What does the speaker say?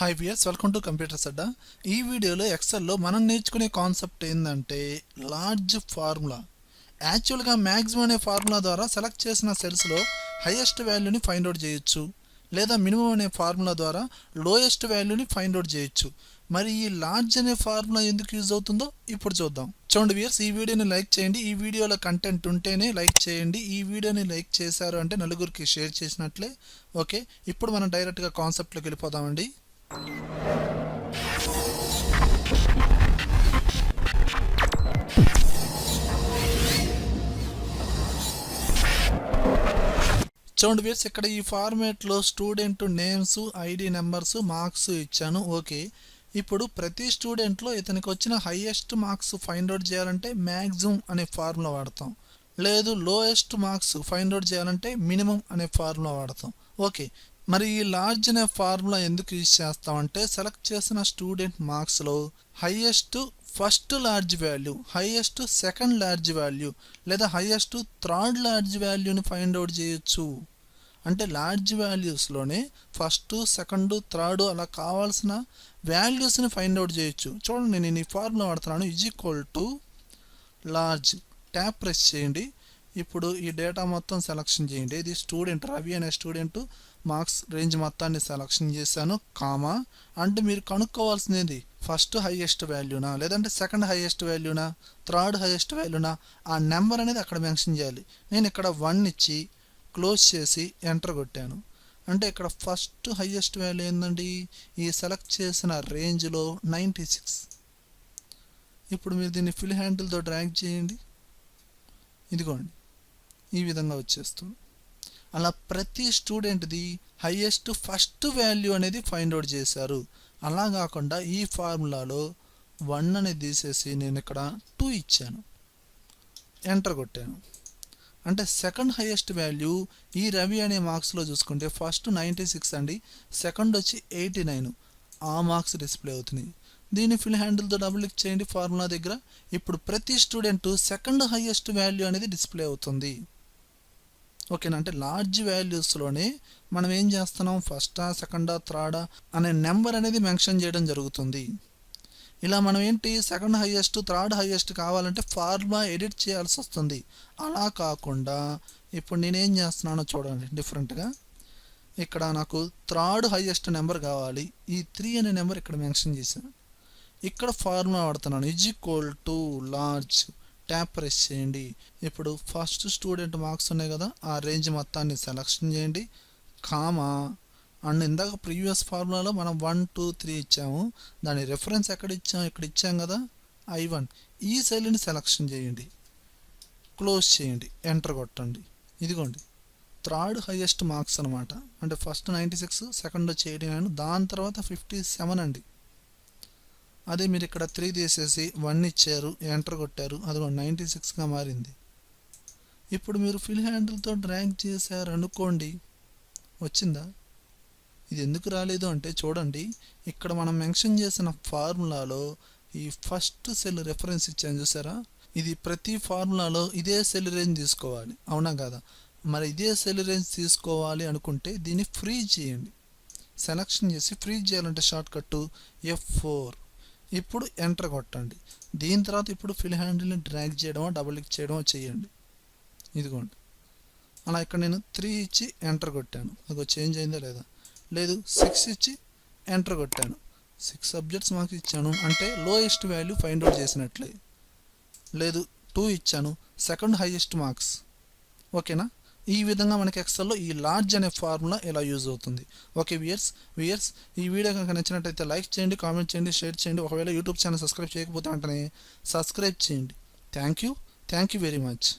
Hi viewers, welcome to Computers Adda. ఈ వీడియోలో ఎక్సెల్లో మనం నేర్చుకునే కాన్సెప్ట్ ఏంటంటే లార్జ్ ఫార్ములా. యాక్చువల్గా మ్యాక్సిమం అనే ఫార్ములా ద్వారా సెలెక్ట్ చేసిన సెల్స్లో హైయెస్ట్ వాల్యూని ఫైండ్ అవుట్ చేయొచ్చు, లేదా మినిమం అనే ఫార్ములా ద్వారా లోయెస్ట్ వాల్యూని ఫైండ్ అవుట్ చేయొచ్చు. మరి ఈ లార్జ్ అనే ఫార్ములా ఎందుకు యూజ్ అవుతుందో ఇప్పుడు చూద్దాం. చూడండి వియర్స్, ఈ వీడియోని లైక్ చేయండి. ఈ వీడియోలో కంటెంట్ ఉంటేనే లైక్ చేయండి. ఈ వీడియోని లైక్ చేశారు అంటే నలుగురికి షేర్ చేసినట్లే. ఓకే, ఇప్పుడు మనం డైరెక్ట్గా కాన్సెప్ట్లోకి వెళ్ళిపోదామండి. చూడండి వ్యూయర్స్, ఇక్కడ ఈ ఫార్మేట్లో student names, ID numbers, marks ఇచ్చాను. ఓకే, ఇప్పుడు ప్రతి స్టూడెంట్లో ఇతనికి వచ్చిన హైయెస్ట్ మార్క్స్ ఫైండ్ అవుట్ చేయాలంటే మ్యాక్సిమం అనే ఫార్ములా వాడతాం, లేదు లోయెస్ట్ మార్క్స్ ఫైండ్ అవుట్ చేయాలంటే మినిమం అనే ఫార్ములా వాడతాం. ఓకే, మరి ఈ లార్జ్ అనే ఫార్ములా ఎందుకు యూజ్ చేస్తామంటే సెలెక్ట్ చేసిన స్టూడెంట్ మార్క్స్లో highest first large value, highest second large value, లేదా హైయెస్ట్ థర్డ్ లార్జ్ వాల్యూని ఫైండ్ అవుట్ చేయొచ్చు. అంటే లార్జ్ వాల్యూస్లోనే ఫస్ట్, సెకండ్, థర్డ్ అలా కావాల్సిన వాల్యూస్ని ఫైండ్ అవుట్ చేయొచ్చు. చూడండి, నేను ఈ ఫార్ములా వాడుతున్నాను. = లార్జ్. ట్యాప్ ప్రెస్ చేయండి. ఇప్పుడు ఈ డేటా మొత్తం సెలక్షన్ చేయండి. ఇది స్టూడెంట్ రవి అనే స్టూడెంట్ మార్క్స్ రేంజ్ మొత్తాన్ని సెలక్షన్ చేశాను. కామా అంటే మీరు కనుక్కోవాల్సినది ఫస్ట్ హైయెస్ట్ వాల్యూనా, లేదంటే సెకండ్ హైయెస్ట్ వాల్యూనా, థర్డ్ హైయెస్ట్ వాల్యూనా, ఆ నెంబర్ అనేది అక్కడ మెన్షన్ చేయాలి. నేను ఇక్కడ 1 ఇచ్చి క్లోజ్ చేసి ఎంటర్ కొట్టాను. అంటే ఇక్కడ ఫస్ట్ హైయెస్ట్ వాల్యూ ఏందండి, ఈ సెలెక్ట్ చేసిన రేంజ్లో 96. ఇప్పుడు మీరు దీన్ని ఫిల్ హ్యాండిల్తో డ్రాగ్ చేయండి. ఇదిగోండి, ఈ విధంగా వచ్చేస్తుంది. అలా ప్రతి స్టూడెంట్ది హైయెస్ట్ ఫస్ట్ వాల్యూ అనేది ఫైండ్ అవుట్ చేశారు. అలా కాకుండా ఈ ఫార్ములాలో 1 అనేది తీసేసి నేను ఇక్కడ 2 ఇచ్చాను, ఎంటర్ కొట్టాను. అంటే సెకండ్ హైయెస్ట్ వాల్యూ ఈ రవి అనే మార్క్స్లో చూసుకుంటే ఫస్ట్ 96 అండి, సెకండ్ వచ్చి 89. ఆ మార్క్స్ డిస్ప్లే అవుతున్నాయి. దీన్ని ఫిల్ హ్యాండిల్తో డబుల్ క్లిక్ చేయండి ఫార్ములా దగ్గర. ఇప్పుడు ప్రతి స్టూడెంట్ సెకండ్ హైయెస్ట్ వాల్యూ అనేది డిస్ప్లే అవుతుంది. ఓకేనా, అంటే లార్జ్ వాల్యూస్లోనే మనం ఏం చేస్తున్నాం, ఫస్టా, సెకండా, థర్డా అనే నెంబర్ అనేది మెన్షన్ చేయడం జరుగుతుంది. ఇలా మనం ఏంటి సెకండ్ హైయెస్ట్, థర్డ్ హైయెస్ట్ కావాలంటే ఫార్ములా ఎడిట్ చేయాల్సి వస్తుంది. అలా కాకుండా ఇప్పుడు నేనేం చేస్తున్నానో చూడండి డిఫరెంట్గా. ఇక్కడ నాకు థర్డ్ హైయెస్ట్ నెంబర్ కావాలి. ఈ 3 అనే నెంబర్ ఇక్కడ మెన్షన్ చేశాను. ఇక్కడ ఫార్ములా వాడుతున్నాను. = లార్జ్. ట్యాప్ ప్రెస్ చేయండి. ఇప్పుడు ఫస్ట్ స్టూడెంట్ మార్క్స్ ఉన్నాయి కదా, ఆ రేంజ్ మొత్తాన్ని సెలెక్షన్ చేయండి. కామా అండ్ ఇందాక ప్రీవియస్ ఫార్ములాలో మనం 1, 2, 3 ఇచ్చాము. దాని రెఫరెన్స్ ఎక్కడ ఇచ్చాము, ఇక్కడ ఇచ్చాం కదా, I1. ఈ సెల్ని సెలెక్షన్ చేయండి, క్లోజ్ చేయండి, ఎంటర్ కొట్టండి. ఇదిగోండి థర్డ్ హైయెస్ట్ మార్క్స్ అనమాట. అంటే ఫస్ట్ 96, సెకండ్ వచ్చి 89, దాని తర్వాత 57 అండి. అదే మీరు ఇక్కడ 3 తీసేసి 1 ఇచ్చారు, ఎంటర్ కొట్టారు, అది 96గా మారింది. ఇప్పుడు మీరు ఫిల్ హ్యాండిల్తో డ్రాగ్ చేశారు అనుకోండి, వచ్చిందా? ఇది ఎందుకు రాలేదు అంటే చూడండి, ఇక్కడ మనం మెన్షన్ చేసిన ఫార్ములాలో ఈ ఫస్ట్ సెల్ రెఫరెన్స్ ఇచ్చాను చూసారా, ఇది ప్రతి ఫార్ములాలో ఇదే సెల్ రేంజ్ తీసుకోవాలి, అవునా కదా? మరి ఇదే సెల్ రేంజ్ తీసుకోవాలి అనుకుంటే దీన్ని ఫ్రీజ్ చేయండి. సెలెక్షన్ చేసి ఫ్రీజ్ చేయాలంటే షార్ట్ కట్ F4. ఇప్పుడు ఎంటర్ కొట్టండి. దీని తర్వాత ఇప్పుడు ఫిల్ హ్యాండిల్ని డ్రాగ్ చేయడమో డబుల్ క్లిక్ చేయడమో చేయండి. ఇదిగోండి, అలా ఇక్కడ నేను 3 ఇచ్చి ఎంటర్ కొట్టాను. అది చేంజ్ అయిందా లేదా, లేదు 6 ఇచ్చి ఎంటర్ కొట్టాను. 6 సబ్జెక్ట్స్ మార్క్స్ ఇచ్చాను అంటే లోయెస్ట్ వాల్యూ ఫైండ్ అవుట్ చేసినట్లే. లేదు 2 ఇచ్చాను, సెకండ్ హైయెస్ట్ మార్క్స్. ఓకేనా, ఈ విధంగా మనకి ఎక్సెల్లో ఈ లార్జ్ అనే ఫార్ములా ఎలా యూజ్ అవుతుంది. ఓకే వియర్స్, ఈ వీడియో కనుక నచ్చినట్టయితే లైక్ చేయండి, కామెంట్ చేయండి, షేర్ చేయండి. ఒకవేళ యూట్యూబ్ ఛానల్ సబ్స్క్రైబ్ చేయకపోతే వెంటనే సబ్స్క్రైబ్ చేయండి. Thank you very much.